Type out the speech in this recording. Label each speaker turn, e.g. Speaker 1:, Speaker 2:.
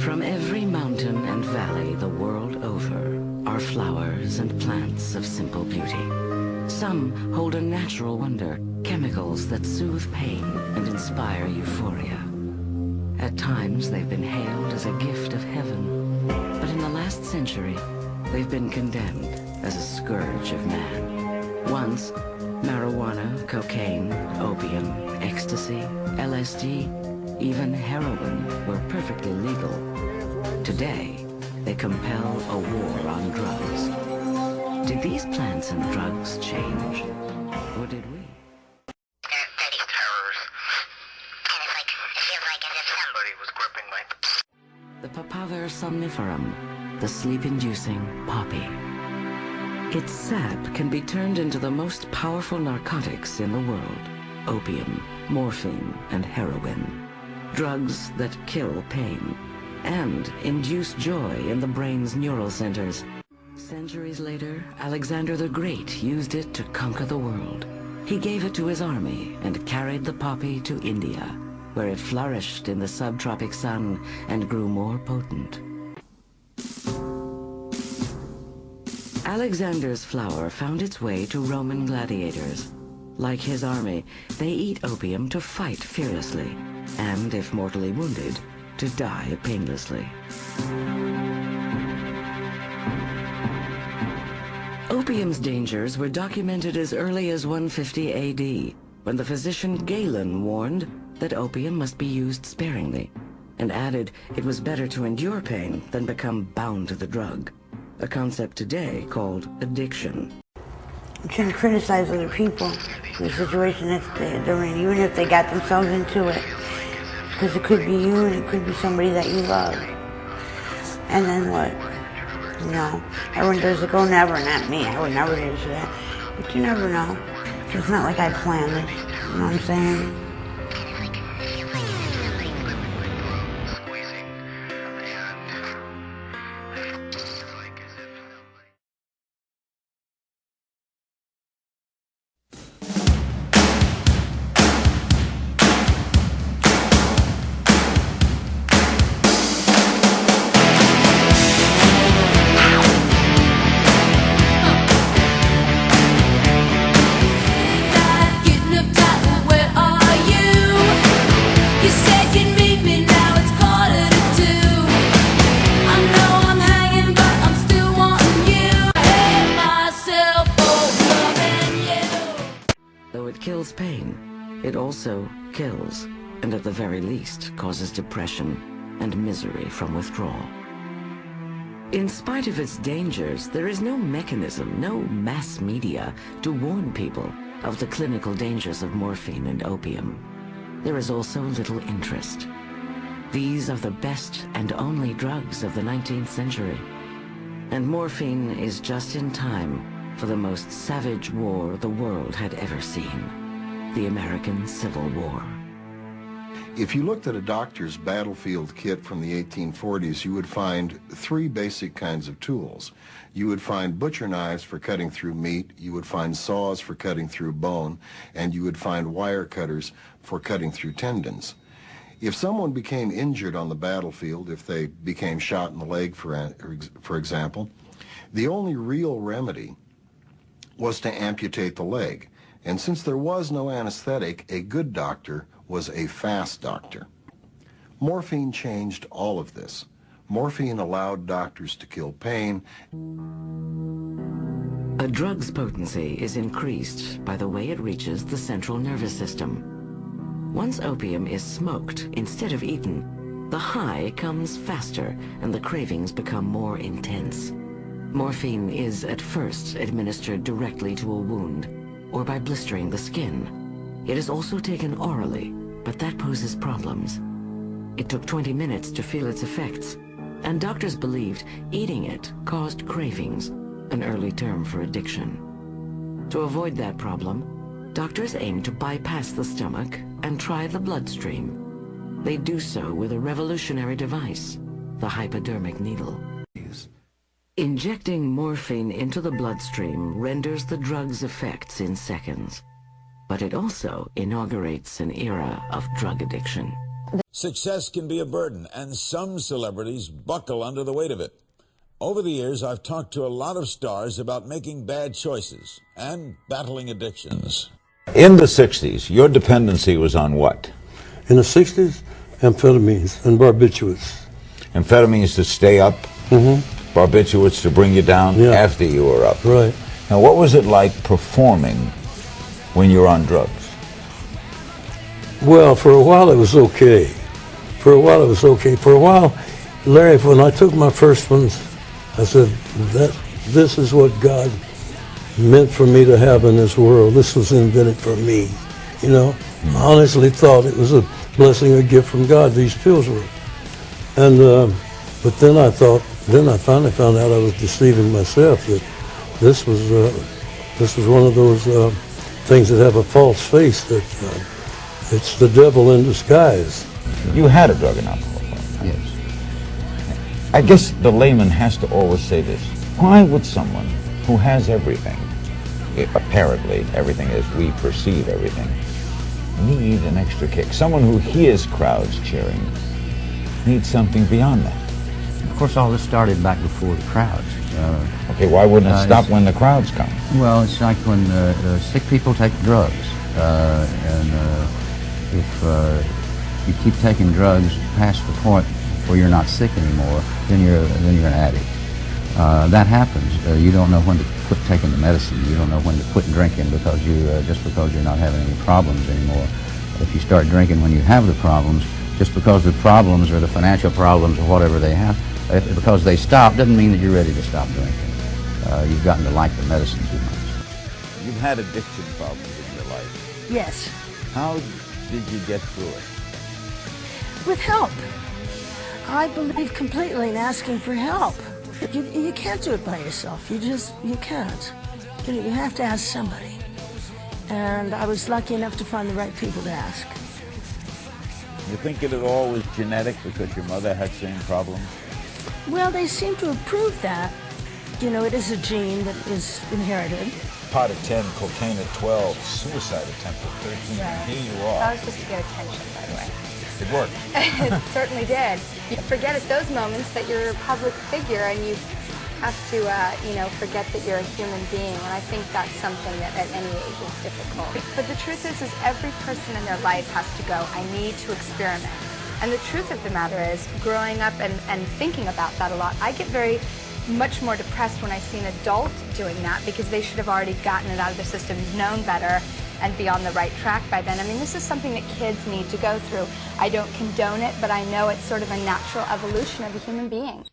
Speaker 1: From every mountain and valley the world over are flowers and plants of simple beauty. Some hold a natural wonder, chemicals that soothe pain and inspire euphoria. At times they've been hailed as a gift of heaven, but in the last century they've been condemned as a scourge of man. Once, marijuana, cocaine, opium, ecstasy, LSD, even heroin were perfectly legal. Today, they compel a war on drugs. Did these plants and drugs change, or did we? The Papaver somniferum, the sleep-inducing poppy. Its sap can be turned into the most powerful narcotics in the world: opium, morphine, and heroin. Drugs that kill pain and induce joy in the brain's neural centers. Centuries later, Alexander the Great used it to conquer the world. He gave it to his army and carried the poppy to India, where it flourished in the subtropic sun and grew more potent. Alexander's flower found its way to Roman gladiators. Like his army, they eat opium to fight fearlessly, and if mortally wounded, to die painlessly. Opium's dangers were documented as early as 150 AD, when the physician Galen warned that opium must be used sparingly, and added it was better to endure pain than become bound to the drug, a concept today called addiction.
Speaker 2: You shouldn't criticize other people for the situation that they're in, even if they got themselves into it, because it could be you and it could be somebody that you love. And then what? You know, everyone does it, go never, not me. I would never do that. But you never know. It's not like I planned it. You know what I'm saying?
Speaker 1: Kills pain, it also kills, and at the very least causes depression and misery from withdrawal. In spite of its dangers, there is no mechanism, no mass media to warn people of the clinical dangers of morphine and opium. There is also little interest. These are the best and only drugs of the 19th century, and morphine is just in time for the most savage war the world had ever seen, the American Civil War.
Speaker 3: If you looked at a doctor's battlefield kit from the 1840s, you would find three basic kinds of tools. You would find butcher knives for cutting through meat, you would find saws for cutting through bone, and you would find wire cutters for cutting through tendons. If someone became injured on the battlefield, if they became shot in the leg, for example, the only real remedy was to amputate the leg. And since there was no anesthetic, a good doctor was a fast doctor. Morphine changed all of this. Morphine allowed doctors to kill pain.
Speaker 1: A drug's potency is increased by the way it reaches the central nervous system. Once opium is smoked instead of eaten, the high comes faster and the cravings become more intense. Morphine is at first administered directly to a wound or by blistering the skin. It is also taken orally, but that poses problems. It took 20 minutes to feel its effects, and doctors believed eating it caused cravings, an early term for addiction. To avoid that problem, doctors aimed to bypass the stomach and try the bloodstream. They do so with a revolutionary device, the hypodermic needle. Injecting morphine into the bloodstream renders the drug's effects in seconds, but it also inaugurates an era of drug addiction.
Speaker 4: Success can be a burden, and some celebrities buckle under the weight of it. Over the years, I've talked to a lot of stars about making bad choices and battling addictions. In the 60s, your dependency was on what?
Speaker 5: In the 60s, amphetamines and barbiturates.
Speaker 4: Amphetamines to stay up, barbiturates to bring you down after you were up.
Speaker 5: Right.
Speaker 4: Now, what was it like performing when you were on drugs?
Speaker 5: Well, for a while it was okay. For a while, Larry, when I took my first ones, I said, this is what God meant for me to have in this world. This was invented for me. You know, I honestly thought it was a blessing, a gift from God, these pills were. And, but then I finally found out I was deceiving myself, that this was one of those things that have a false face, that it's the devil in disguise.
Speaker 4: You had a drug and alcohol problem.
Speaker 6: Yes.
Speaker 4: I guess the layman has to always say this. Why would someone who has everything, apparently everything as we perceive everything, need an extra kick? Someone who hears crowds cheering needs something beyond that.
Speaker 6: Of course, all this started back before the crowds.
Speaker 4: Okay, why wouldn't it stop when the crowds come?
Speaker 6: Well, it's like when sick people take drugs. If you keep taking drugs past the point where you're not sick anymore, then you're an addict. That happens. You don't know when to quit taking the medicine. You don't know when to quit drinking because just because you're not having any problems anymore. If you start drinking when you have the problems, just because the problems or the financial problems or whatever they have, because they stop, doesn't mean that you're ready to stop drinking. You've gotten to like the medicine too much.
Speaker 4: You've had addiction problems in your life.
Speaker 7: Yes.
Speaker 4: How did you get through it?
Speaker 7: With help. I believe completely in asking for help. You can't do it by yourself. You can't. You have to ask somebody. And I was lucky enough to find the right people to ask.
Speaker 4: You think it at all was genetic because your mother had same problems?
Speaker 7: Well, they seem to have proved that. You know, it is a gene that is inherited.
Speaker 4: Pot at 10, cocaine at 12, suicide attempt at 13.
Speaker 8: Yeah.
Speaker 4: And here you are.
Speaker 8: That was just to get attention, by the way.
Speaker 4: It worked.
Speaker 8: It certainly did. You forget at those moments that you're a public figure and you have to, forget that you're a human being. And I think that's something that at any age is difficult. But the truth is every person in their life has to go, I need to experiment. And the truth of the matter is, growing up and thinking about that a lot, I get much more depressed when I see an adult doing that because they should have already gotten it out of their system, known better, and be on the right track by then. I mean, this is something that kids need to go through. I don't condone it, but I know it's sort of a natural evolution of a human being.